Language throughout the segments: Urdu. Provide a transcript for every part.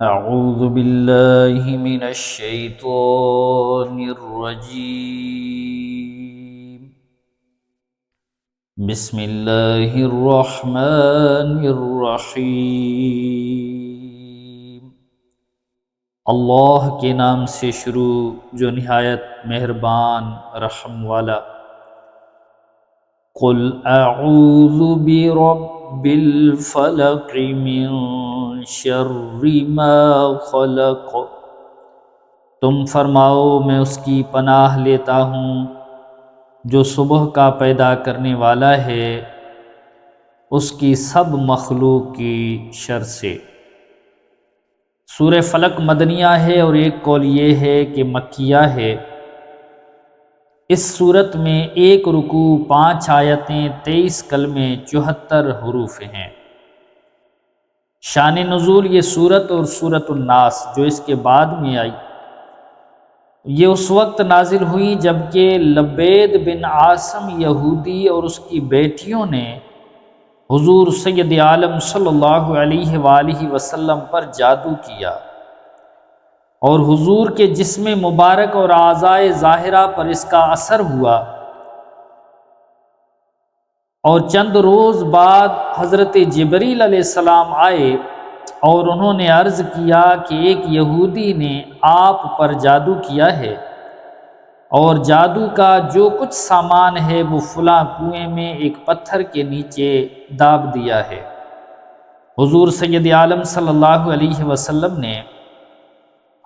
أعوذ بالله من الشيطان الرجيم. بسم الله الرحمن الرحيم. اللہ کے نام سے شروع جو نہایت مہربان رحم والا. قل اعوذ برب الفلق من شر ما خلق. تم فرماؤ میں اس کی پناہ لیتا ہوں جو صبح کا پیدا کرنے والا ہے اس کی سب مخلوق کی شر سے. سورہ فلق مدنیہ ہے اور ایک قول یہ ہے کہ مکیہ ہے. اس صورت میں 1 رکوع 5 آیتیں 23 کلمے 74 حروف ہیں. شان نزول یہ صورت اور سورۃ الناس جو اس کے بعد میں آئی یہ اس وقت نازل ہوئی جبکہ لبید بن عاصم یہودی اور اس کی بیٹیوں نے حضور سید عالم صلی اللہ علیہ وآلہ وسلم پر جادو کیا اور حضور کے جسم مبارک اور اعضائے ظاہرہ پر اس کا اثر ہوا، اور چند روز بعد حضرت جبریل علیہ السلام آئے اور انہوں نے عرض کیا کہ ایک یہودی نے آپ پر جادو کیا ہے اور جادو کا جو کچھ سامان ہے وہ فلاں کنویں میں ایک پتھر کے نیچے داب دیا ہے. حضور سید عالم صلی اللہ علیہ وسلم نے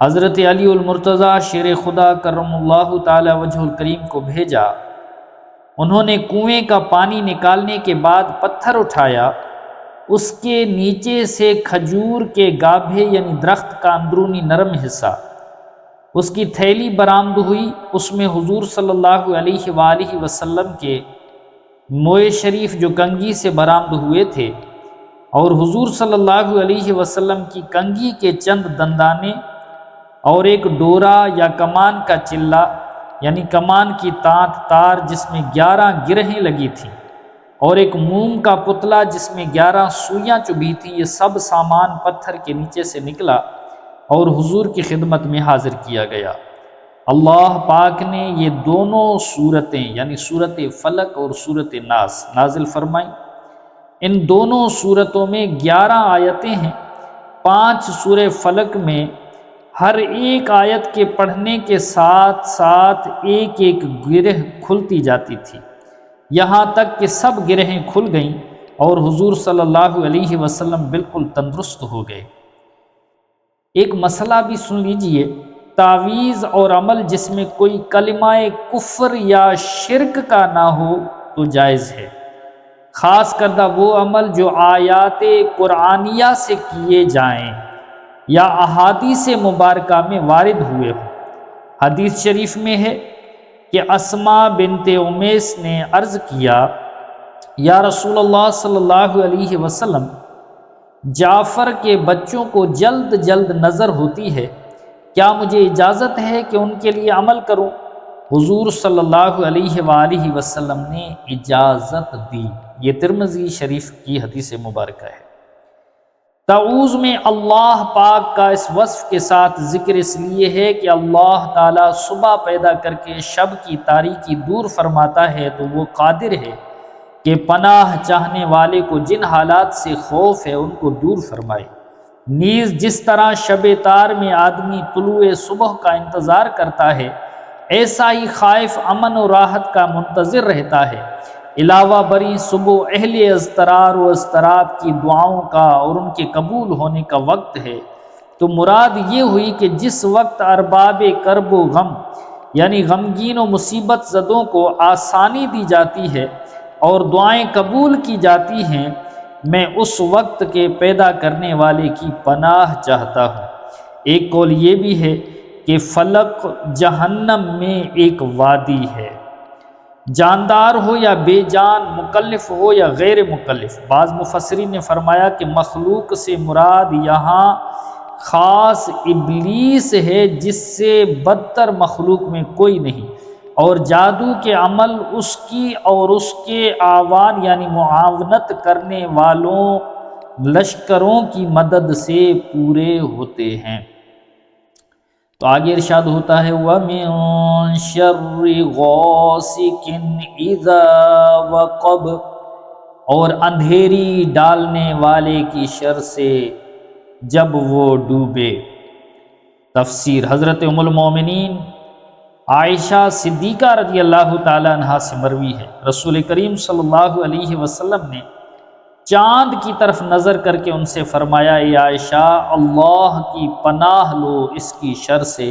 حضرت علی المرتضیٰ شیر خدا کرم اللہ تعالی وجہ الکریم کو بھیجا. انہوں نے کنویں کا پانی نکالنے کے بعد پتھر اٹھایا، اس کے نیچے سے کھجور کے گابھے یعنی درخت کا اندرونی نرم حصہ، اس کی تھیلی برآمد ہوئی. اس میں حضور صلی اللہ علیہ وآلہ وسلم کے موئے شریف جو کنگھی سے برآمد ہوئے تھے اور حضور صلی اللہ علیہ وسلم کی کنگھی کے چند دندانے اور ایک ڈورا یا کمان کا چلہ یعنی کمان کی تانت تار جس میں 11 گرہیں لگی تھیں اور ایک موم کا پتلا جس میں 11 سوئیاں چبھی تھیں، یہ سب سامان پتھر کے نیچے سے نکلا اور حضور کی خدمت میں حاضر کیا گیا. اللہ پاک نے یہ دونوں صورتیں یعنی سورۃ فلق اور سورۃ ناس نازل فرمائیں. ان دونوں صورتوں میں 11 آیتیں ہیں. 5 سورہ فلق میں ہر ایک آیت کے پڑھنے کے ساتھ ساتھ ایک ایک گرہ کھلتی جاتی تھی، یہاں تک کہ سب گرہیں کھل گئیں اور حضور صلی اللہ علیہ وسلم بالکل تندرست ہو گئے. ایک مسئلہ بھی سن لیجئے، تعویذ اور عمل جس میں کوئی کلمہ کفر یا شرک کا نہ ہو تو جائز ہے، خاص کردہ وہ عمل جو آیات قرآنیہ سے کیے جائیں یا احادیث مبارکہ میں وارد ہوئے ہوں. حدیث شریف میں ہے کہ اسماء بنت امیس نے عرض کیا، یا رسول اللہ صلی اللہ علیہ وسلم، جعفر کے بچوں کو جلد جلد نظر ہوتی ہے، کیا مجھے اجازت ہے کہ ان کے لیے عمل کروں؟ حضور صلی اللہ علیہ وآلہ وسلم نے اجازت دی. یہ ترمذی شریف کی حدیث مبارکہ ہے. تعوذ میں اللہ پاک کا اس وصف کے ساتھ ذکر اس لیے ہے کہ اللہ تعالیٰ صبح پیدا کر کے شب کی تاریکی دور فرماتا ہے تو وہ قادر ہے کہ پناہ چاہنے والے کو جن حالات سے خوف ہے ان کو دور فرمائے. نیز جس طرح شب تار میں آدمی طلوع صبح کا انتظار کرتا ہے ایسا ہی خائف امن و راحت کا منتظر رہتا ہے. علاوہ بری صبح اہل اضطرار و اضطراب کی دعاؤں کا اور ان کے قبول ہونے کا وقت ہے. تو مراد یہ ہوئی کہ جس وقت ارباب کرب و غم یعنی غمگین و مصیبت زدوں کو آسانی دی جاتی ہے اور دعائیں قبول کی جاتی ہیں، میں اس وقت کے پیدا کرنے والے کی پناہ چاہتا ہوں. ایک قول یہ بھی ہے کہ فلق جہنم میں ایک وادی ہے، جاندار ہو یا بے جان، مکلف ہو یا غیر مکلف. بعض مفسرین نے فرمایا کہ مخلوق سے مراد یہاں خاص ابلیس ہے جس سے بدتر مخلوق میں کوئی نہیں، اور جادو کے عمل اس کی اور اس کے اعوان یعنی معاونت کرنے والوں لشکروں کی مدد سے پورے ہوتے ہیں۔ تو آگے ارشاد ہوتا ہے وَمِن شَرِّ غَاسِقٍ إِذَا وَقَبَ، اور اندھیری ڈالنے والے کی شر سے جب وہ ڈوبے۔ تفسیر، حضرت ام المومنین عائشہ صدیقہ رضی اللہ تعالی عنہا سے مروی ہے، رسول کریم صلی اللہ علیہ وسلم نے چاند کی طرف نظر کر کے ان سے فرمایا، اے عائشہ، اللہ کی پناہ لو اس کی شر سے،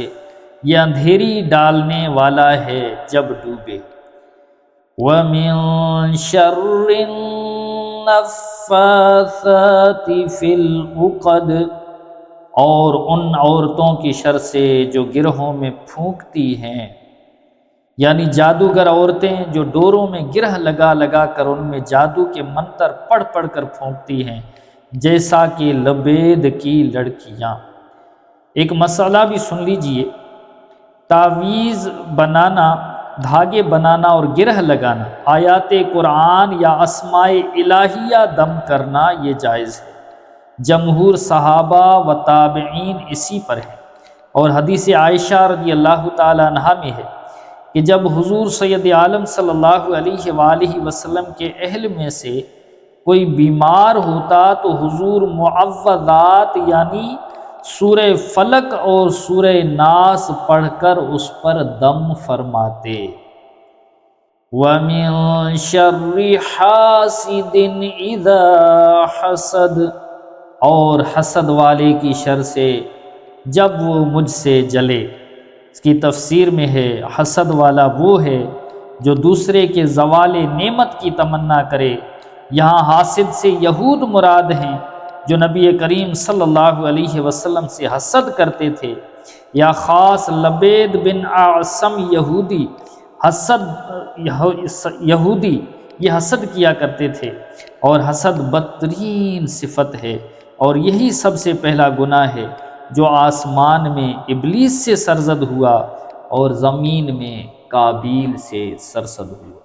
یہ اندھیری ڈالنے والا ہے جب ڈوبے۔ وَمِن شَرِّ النَّفَّاثَاتِ فِي الْعُقَدِ، اور ان عورتوں کی شر سے جو گرہوں میں پھونکتی ہیں، یعنی جادوگر عورتیں جو ڈوروں میں گرہ لگا لگا کر ان میں جادو کے منتر پڑھ پڑھ کر پھونکتی ہیں، جیسا کہ لبید کی لڑکیاں۔ ایک مسئلہ بھی سن لیجئے، تعویذ بنانا، دھاگے بنانا اور گرہ لگانا، آیات قرآن یا اسماء الہیہ دم کرنا، یہ جائز ہے۔ جمہور صحابہ و تابعین اسی پر ہیں، اور حدیث عائشہ رضی اللہ تعالی عنہا میں ہے کہ جب حضور سید عالم صلی اللہ علیہ وآلہ وسلم کے اہل میں سے کوئی بیمار ہوتا تو حضور معوذات یعنی سورہ فلق اور سورہ ناس پڑھ کر اس پر دم فرماتے۔ وَمِن شَرِّ حَاسِدٍ إِذَا حَسَدَ، اور حسد والے کی شر سے جب وہ مجھ سے جلے۔ اس کی تفسیر میں ہے، حسد والا وہ ہے جو دوسرے کے زوال نعمت کی تمنا کرے۔ یہاں حاسد سے یہود مراد ہیں جو نبی کریم صلی اللہ علیہ وسلم سے حسد کرتے تھے، یا خاص لبید بن اعصم یہودی یہ حسد کیا کرتے تھے، اور حسد بدترین صفت ہے، اور یہی سب سے پہلا گناہ ہے جو آسمان میں ابلیس سے سرزد ہوا اور زمین میں قابیل سے سرزد ہوا۔